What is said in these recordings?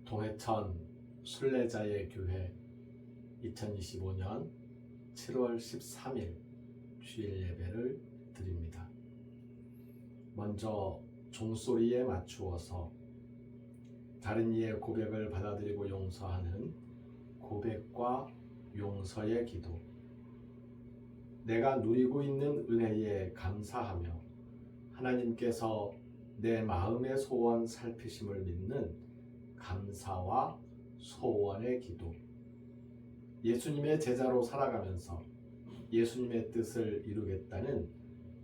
동해천 순례자의 교회 2025년 7월 13일 주일 예배를 드립니다. 먼저 종소리에 맞추어서 다른 이의 고백을 받아들이고 용서하는 고백과 용서의 기도, 내가 누리고 있는 은혜에 감사하며 하나님께서 내 마음의 소원 살피심을 믿는 감사와 소원의 기도, 예수님의 제자로 살아가면서 예수님의 뜻을 이루겠다는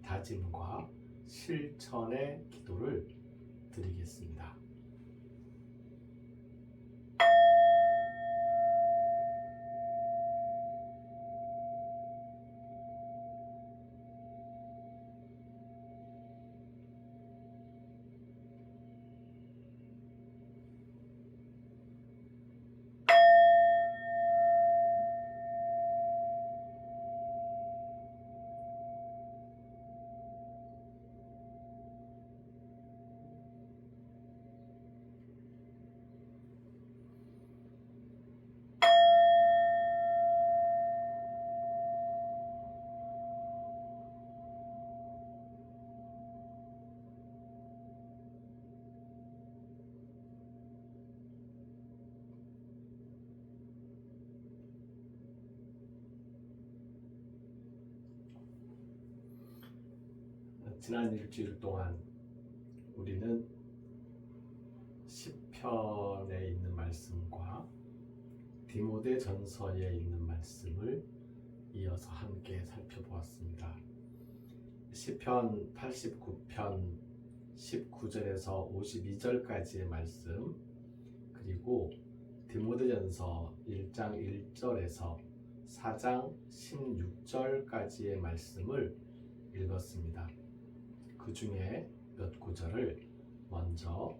다짐과 실천의 기도를 드리겠습니다. 지난 일주일 동안 우리는 시편에 있는 말씀과 디모데 전서에 있는 말씀을 이어서 함께 살펴보았습니다. 시편 89편 19절에서 52절까지의 말씀, 그리고 디모데전서 1장 1절에서 4장 16절까지의 말씀을 읽었습니다. 그 중에 몇 구절을 먼저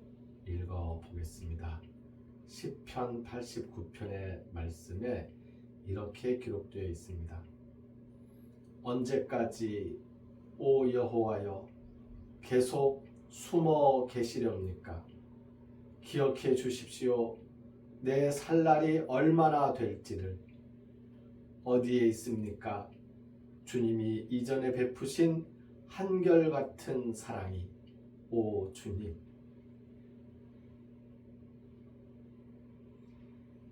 읽어보겠습니다. 시편 89편의 말씀에 이렇게 기록되어 있습니다. 언제까지 오 여호와여 계속 숨어 계시렵니까? 기억해 주십시오. 내 살 날이 얼마나 될지를. 어디에 있습니까? 주님이 이전에 베푸신 한결같은 사랑이, 오 주님.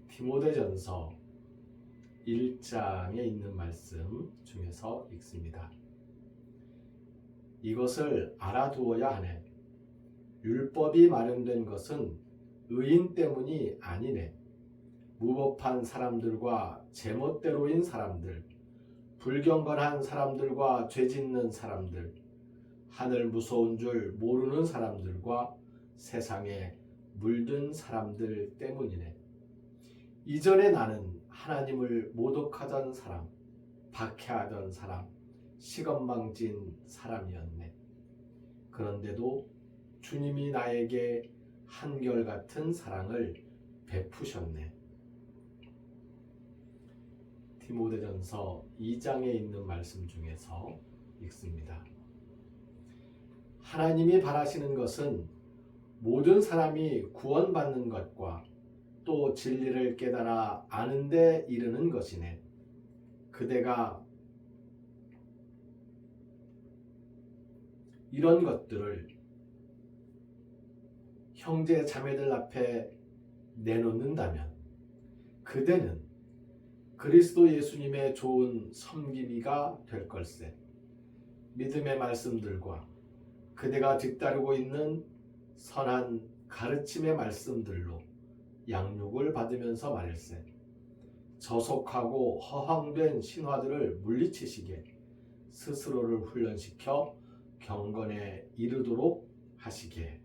디모데전서 1장에 있는 말씀 중에서 읽습니다. 이것을 알아두어야 하네. 율법이 마련된 것은 의인 때문이 아니네. 무법한 사람들과 제멋대로인 사람들, 불경건한 사람들과 죄짓는 사람들, 하늘 무서운 줄 모르는 사람들과 세상에 물든 사람들 때문이네. 이전에 나는 하나님을 모독하던 사람, 박해하던 사람, 시건방진 사람이었네. 그런데도 주님이 나에게 한결같은 사랑을 베푸셨네. 디모데전서 2장에 있는 말씀 중에서 읽습니다. 하나님이 바라시는 것은 모든 사람이 구원받는 것과 또 진리를 깨달아 아는 데 이르는 것이네. 그대가 이런 것들을 형제 자매들 앞에 내놓는다면 그대는 그리스도 예수님의 좋은 섬김이가 될 걸세. 믿음의 말씀들과 그대가 뒤따르고 있는 선한 가르침의 말씀들로 양육을 받으면서 말일세. 저속하고 허황된 신화들을 물리치시게 스스로를 훈련시켜 경건에 이르도록 하시게.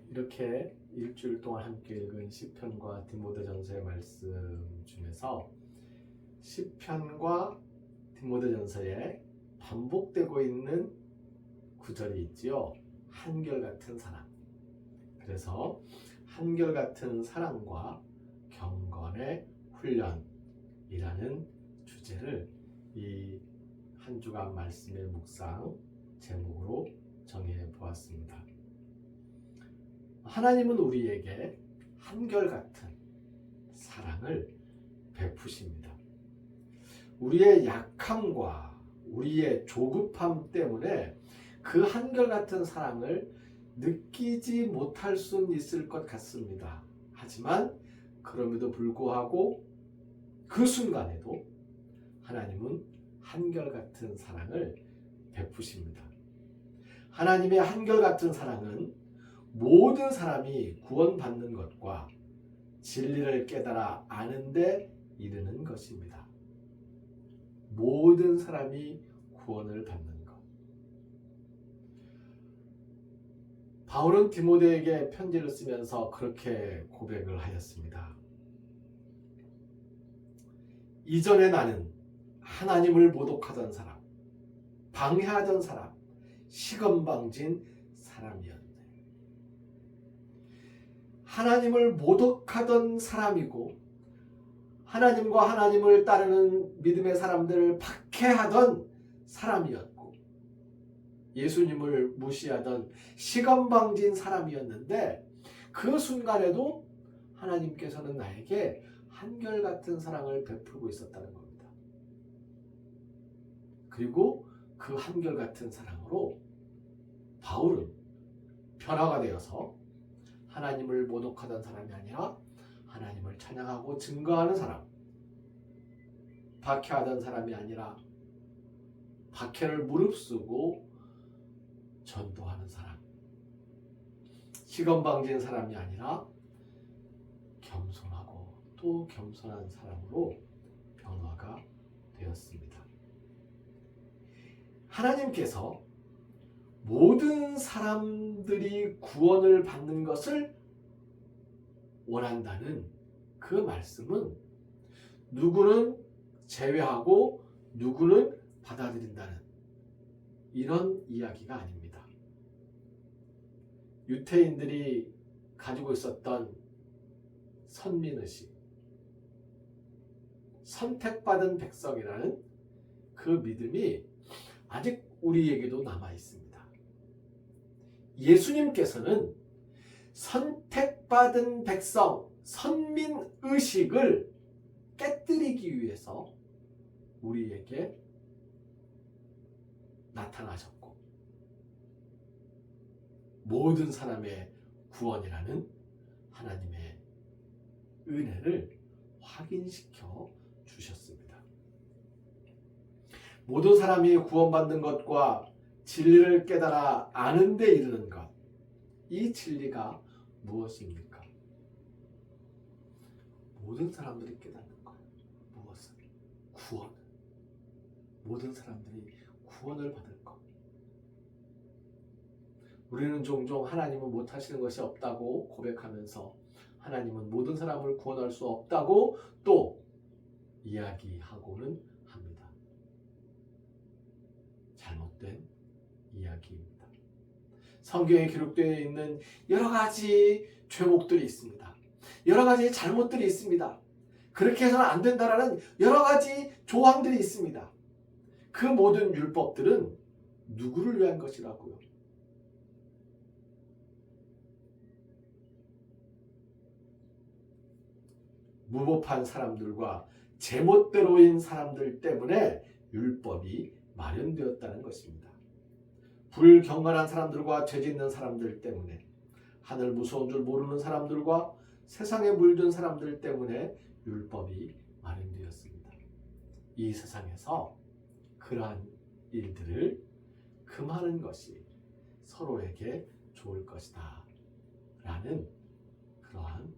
이렇게 일주일 동안 함께 읽은 시편과 디모데전서의 말씀 중에서 시편과 디모데전서에 반복되고 있는 구절이 있지요. 한결같은 사랑. 그래서 한결같은 사랑과 경건의 훈련이라는 주제를 이 한 주간 말씀의 묵상 제목으로 정해 보았습니다. 하나님은 우리에게 한결같은 사랑을 베푸십니다. 우리의 약함과 우리의 조급함 때문에 그 한결같은 사랑을 느끼지 못할 수는 있을 것 같습니다. 하지만 그럼에도 불구하고 그 순간에도 하나님은 한결같은 사랑을 베푸십니다. 하나님의 한결같은 사랑은 모든 사람이 구원받는 것과 진리를 깨달아 아는 데 이르는 것입니다. 모든 사람이 구원을 받는 것. 바울은 디모데에게 편지를 쓰면서 그렇게 고백을 하였습니다. 이전에 나는 하나님을 모독하던 사람, 방해하던 사람, 시건방진 사람이었네. 하나님을 모독하던 사람이고 하나님과 하나님을 따르는 믿음의 사람들을 박해하던 사람이었고 예수님을 무시하던 시건방진 사람이었는데 그 순간에도 하나님께서는 나에게 한결같은 사랑을 베풀고 있었다는 겁니다. 그리고 그 한결같은 사랑으로 바울은 변화가 되어서 하나님을 모독하던 사람이 아니라 하나님을 찬양하고 증거하는 사람, 박해하던 사람이 아니라 박해를 무릅쓰고 전도하는 사람, 시건방진 사람이 아니라 겸손하고 또 겸손한 사람으로 변화가 되었습니다. 하나님께서 모든 사람들이 구원을 받는 것을 원한다는 그 말씀은 누구는 제외하고 누구는 받아들인다는 이런 이야기가 아닙니다. 유태인들이 가지고 있었던 선민의식, 선택받은 백성이라는 그 믿음이 아직 우리에게도 남아 있습니다. 예수님께서는 선택받은 백성, 선민의식을 깨뜨리기 위해서 우리에게 나타나셨고 모든 사람의 구원이라는 하나님의 은혜를 확인시켜 주셨습니다. 모든 사람이 구원받는 것과 진리를 깨달아 아는 데 이르는 것, 이 진리가 무엇입니까? 모든 사람들이 깨닫는 거예요. 무엇을? 구원. 모든 사람들이 구원을 받을 것. 우리는 종종 하나님은 못하시는 것이 없다고 고백하면서 하나님은 모든 사람을 구원할 수 없다고 또 이야기하고는 합니다. 잘못된 이야기입니다. 성경에 기록되어 있는 여러 가지 죄목들이 있습니다. 여러 가지 잘못들이 있습니다. 그렇게 해서는 안 된다라는 여러 가지 조항들이 있습니다. 그 모든 율법들은 누구를 위한 것이라고요? 무법한 사람들과 제멋대로인 사람들 때문에 율법이 마련되었다는 것입니다. 불경건한 사람들과 죄짓는 사람들 때문에, 하늘 무서운 줄 모르는 사람들과 세상에 물든 사람들 때문에 율법이 마련되었습니다. 이 세상에서 그러한 일들을 금하는 것이 서로에게 좋을 것이다 라는 그러한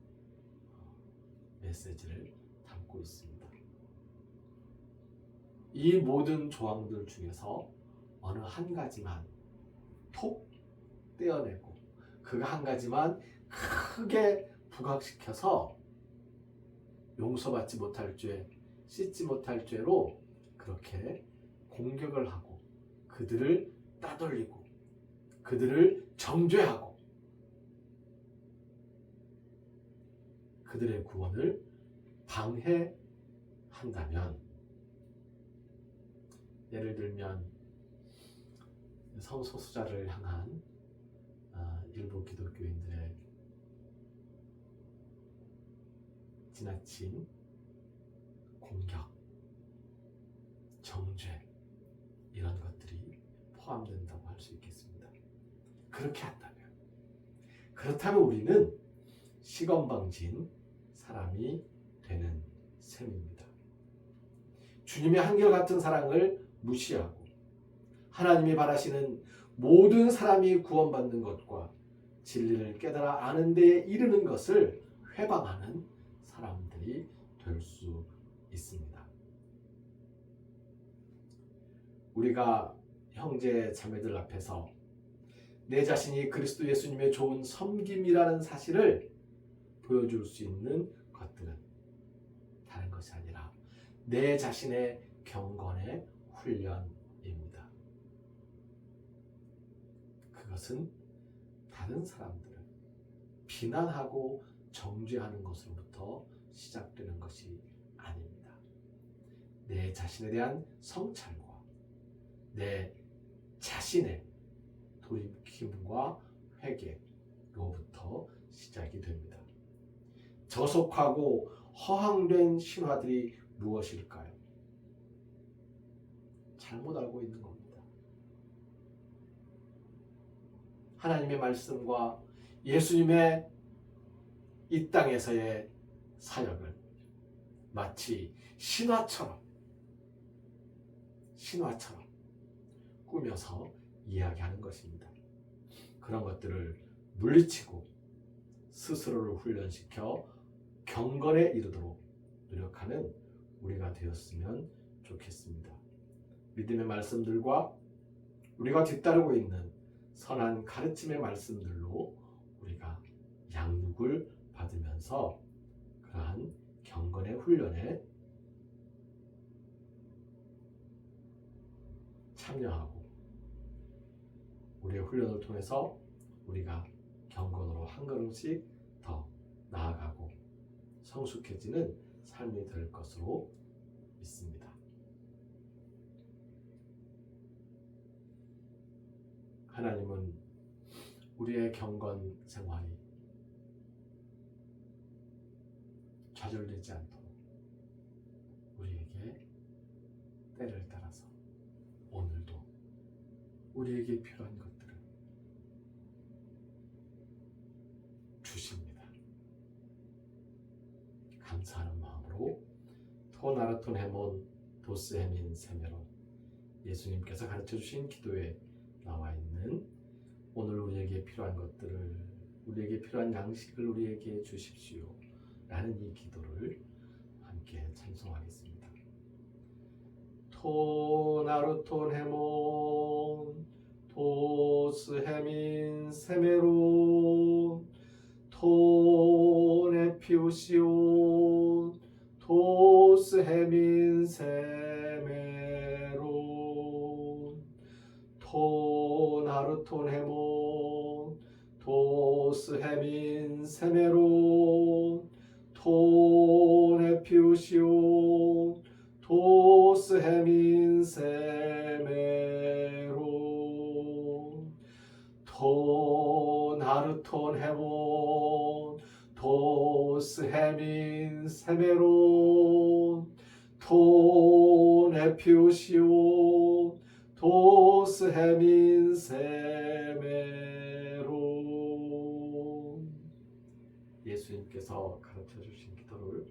메시지를 담고 있습니다. 이 모든 조항들 중에서 어느 한 가지만 톡 떼어내고 그 한 가지만 크게 부각시켜서 용서받지 못할 죄, 씻지 못할 죄로 그렇게 공격을 하고 그들을 따돌리고 그들을 정죄하고 그들의 구원을 방해한다면, 예를 들면 성소수자를 향한 일부 기독교인들의 지나친 공격, 정죄 이런 것들이 포함된다고 할 수 있겠습니다. 그렇다면 우리는 시건방진 사람이 되는 셈입니다. 주님의 한결같은 사랑을 무시하고 하나님이 바라시는 모든 사람이 구원받는 것과 진리를 깨달아 아는 데에 이르는 것을 회방하는 사람들이 될 수 있습니다. 우리가 형제 자매들 앞에서 내 자신이 그리스도 예수님의 좋은 섬김이라는 사실을 보여줄 수 있는 것들은 다른 것이 아니라 내 자신의 경건의 훈련입니다. 그것은 다른 사람들을 비난하고 정죄하는 것으로부터 시작되는 것이 아닙니다. 내 자신에 대한 성찰과 내 자신의 돌이킴과 회개로부터 시작이 됩니다. 저속하고 허황된 신화들이 무엇일까요? 잘못 알고 있는 겁니다. 하나님의 말씀과 예수님의 이 땅에서의 사역을 마치 신화처럼 꾸며서 이야기하는 것입니다. 그런 것들을 물리치고 스스로를 훈련시켜 경건에 이르도록 노력하는 우리가 되었으면 좋겠습니다. 믿음의 말씀들과 우리가 뒤따르고 있는 선한 가르침의 말씀들로 우리가 양육을 받으면서 그러한 경건의 훈련에 참여하고 우리의 훈련을 통해서 우리가 경건으로 한 걸음씩 더 나아가고 성숙해지는 삶이 될 것으로 믿습니다. 하나님은 우리의 경건 생활이 좌절되지 않도록 우리에게 때를 따라서 오늘도 우리에게 필요한 것들을 주십니다. 감사하는 마음으로 토나르톤 헤몬 도스헤민 세메론 예수님께서 가르쳐 주신 기도에 나와 있는 오늘 우리에게 필요한 것들을 우리에게 필요한 양식을 우리에게 주십시오 라는 이 기도를 함께 찬송하겠습니다. 토나르톤 헤몬 도스헤민 세메론 토네피우시온 도스헤민 세메론 토나르톤 헤몬 도스헤민 세메론 토네피우시온 도스헤민 세메론 토나르톤 헤몬 도스헤민 세메론 토네피우시온 도스헤민 세메론 예수님께서 가르쳐 주신 기도를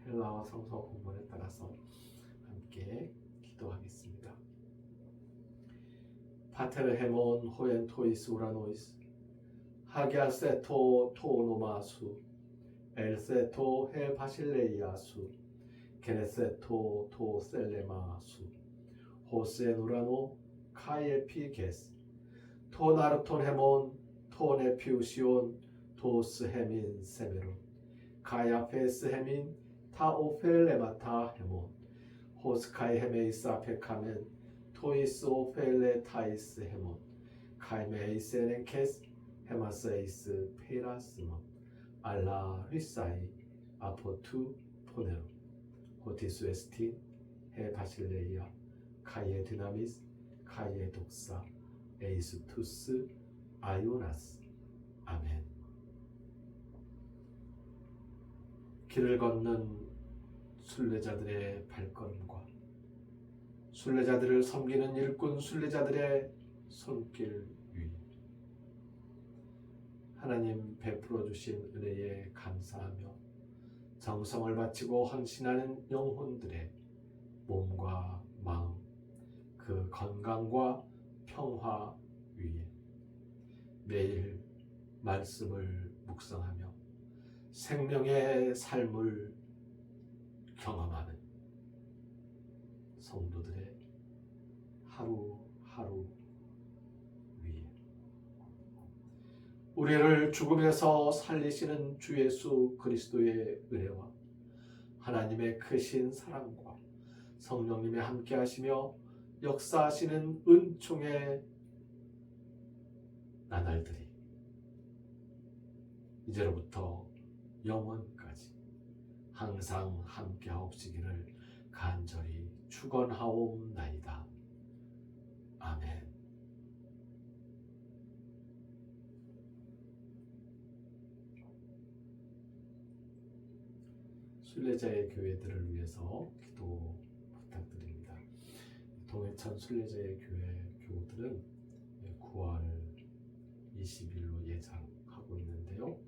헬라어 성서 본문에 따라서 함께 기도하겠습니다. 파테르 헤몬 호엔 토이스 우라노이스 하게아세토 토노마수 엘세토 헤 바실레이아수 게네세토 토 셀레마수 호세 누라노 카이에피게스 토나르톤 헤몬 토네피우시온 도스 헤민 세메론 가야페스 헤민 타오펠레마타 헤몬 호스카이 헤메이스 아페카멘 토이스 오펠레 타이스 헤몬 카이메이세네케스 헤마세이스 페라스몬 알라 리사이 아포투 포네로 호티스 에스틴 헤 바실레이아 카이에 드나미스 카이에 독사 에이스투스 아이오나스. 아멘. 길을 걷는 순례자들의 발걸음과 순례자들을 섬기는 일꾼 순례자들의 손길 위 하나님 베풀어 주신 은혜에 감사하며 정성을 바치고 헌신하는 영혼들의 몸과 마음, 그 건강과 평화 위에 매일 말씀을 묵상하며 생명의 삶을 경험하는 성도들의 하루하루 위에 우리를 죽음에서 살리시는 주 예수 그리스도의 은혜와 하나님의 크신 사랑과 성령님의 함께 하시며 역사하시는 은총의 나날들이 이제로부터 영원까지 항상 함께 하옵시기를 간절히 축원하옵나이다. 아멘. 순례자의 교회들을 위해서 기도 부탁드립니다. 동해천 순례자의 교회 교우들은 9월 20일로 예정하고 있는데요.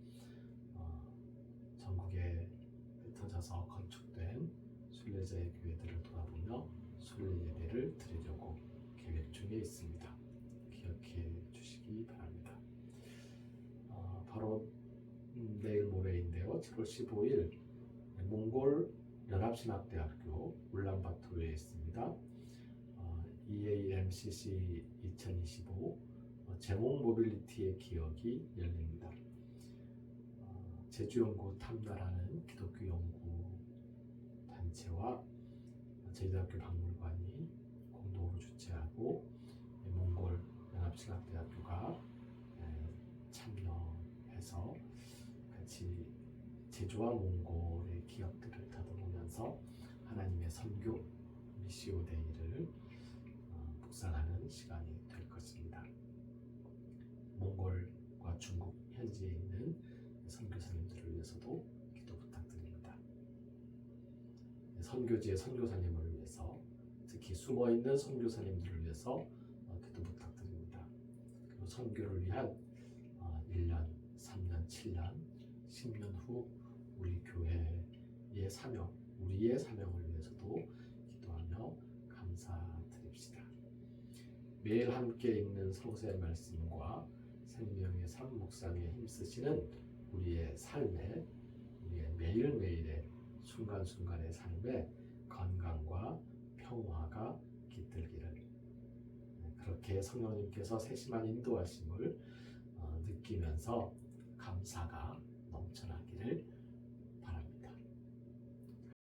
전국에 흩어져서 건축된 순례자의 교회들을 돌아보며 순례 예배를 드리려고 계획 중에 있습니다. 기억해 주시기 바랍니다. 바로 내일 모레인데요. 7월 15일 몽골 연합신학대학교 울란바토르에 있습니다. EAMCC 2025 제목 모빌리티의 기억이 열립니다. 제주연구 탐나라는 기독교 연구 단체와 제주대학교 박물관이 공동으로 주최하고 몽골 연합신학대학교가 참여해서 같이 제주와 몽골의 기억들을 다듬으면서 하나님의 선교 미시오 데이를 묵상하는 시간이 될 것입니다. 몽골과 중국 현지에 있는 선교사님들을 위해서도 기도 부탁드립니다. 선교지의 선교사님을 위해서 특히 숨어있는 선교사님들을 위해서 기도 부탁드립니다. 그리고 선교를 위한 1년, 3년, 7년, 10년 후 우리 교회의 사명, 우리의 사명을 위해서도 기도하며 감사드립시다. 매일 함께 읽는 성서의 말씀과 생명의 삶 묵상에 힘쓰시는 우리의 삶에, 우리의 매일매일의 순간순간의 삶에 건강과 평화가 깃들기를, 그렇게 성령님께서 세심한 인도하심을 느끼면서 감사가 넘쳐나기를